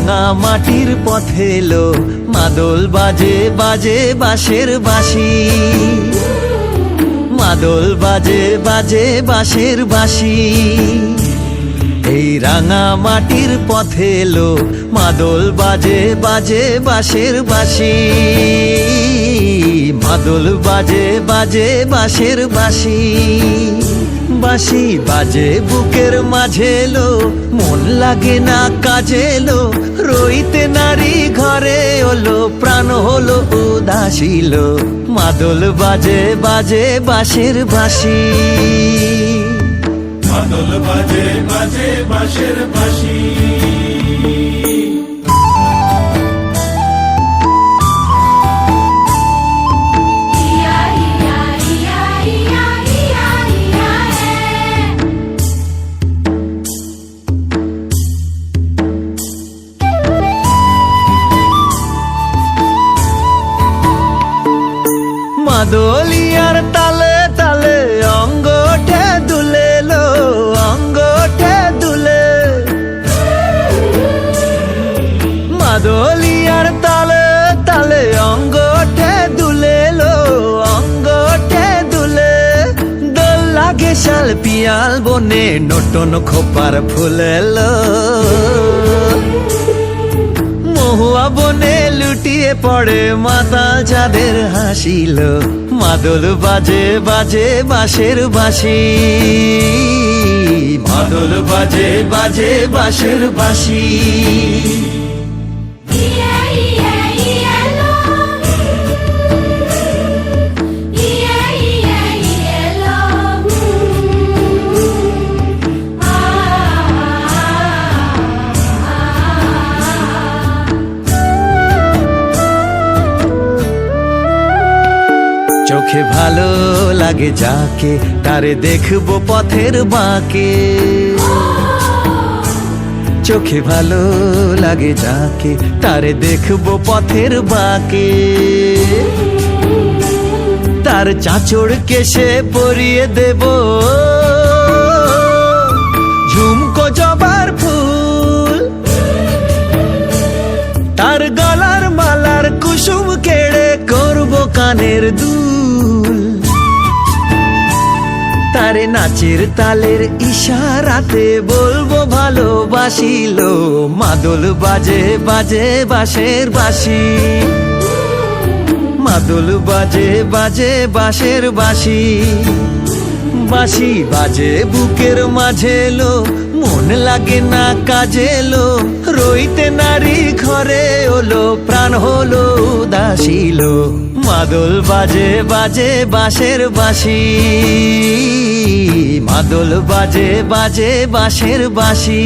রাঙা মাটির পথে এলো মাদল বাজে বাজে বাঁশের বাঁশি, মাদল বাজে বাজে বাঁশের বাঁশি। এই রাঙা মাটির পথে এলো মাদল বাজে বাজে বাঁশের বাঁশি, মাদল বাজে বাজে বাঁশের বাঁশি। বাঁশি বাজে বুকের মাঝে এলো, মন লাগে না কাজে এলো, রইতে নারী ঘরে হলো, প্রাণ হলো উদাসীল। মাদল বাজে বাজে বাঁশের বাঁশি, মাদল বাজে বাজে বাঁশের বাঁশি। মাদলিয়ার তালে তালে অঙ্গটে দুলে লো, অঙ্গটে দুলে। মাদলিয়ার তালে তালে অঙ্গটে দুলে লো, অঙ্গটে দুলে। দোল লাগে শাল পিয়াল বনে নটন খোপার ফুলেলো, মহুয়া বনে লুটিয়ে পড়ে মাতাল চাঁদের হাসিল। মাদল বাজে বাজে বাঁশের বাঁশি, মাদল বাজে বাজে বাঁশের বাঁশি। চোখে ভালো লাগে যাকে, তারে দেখবো পথের বাঁকে। চোখে ভালো লাগে যাকে, তারে দেখবো পথের বাঁকে। তার চাঁচড় কেশে পরিয়ে দেব ঝুমকো জবার ফুল, তার গলার মালার কুসুম কেড়ে করবো কানের দুল। তারে নাচের তালের ইশারাতে বলবো ভালোবাসিল। মাদল বাজে বাজে বাঁশের বাঁশি, মাদল বাজে বাজে বাঁশের বাঁশি। বাঁশি বাজে বুকের মাঝে এলো, মন লাগে না কাজে এলো, রইতে নারী ঘরে হলো, প্রাণ হলো উদাসীল। মাদল বাজে বাজে বাঁশের বাঁশি, মাদল বাজে বাজে বাঁশের বাঁশি।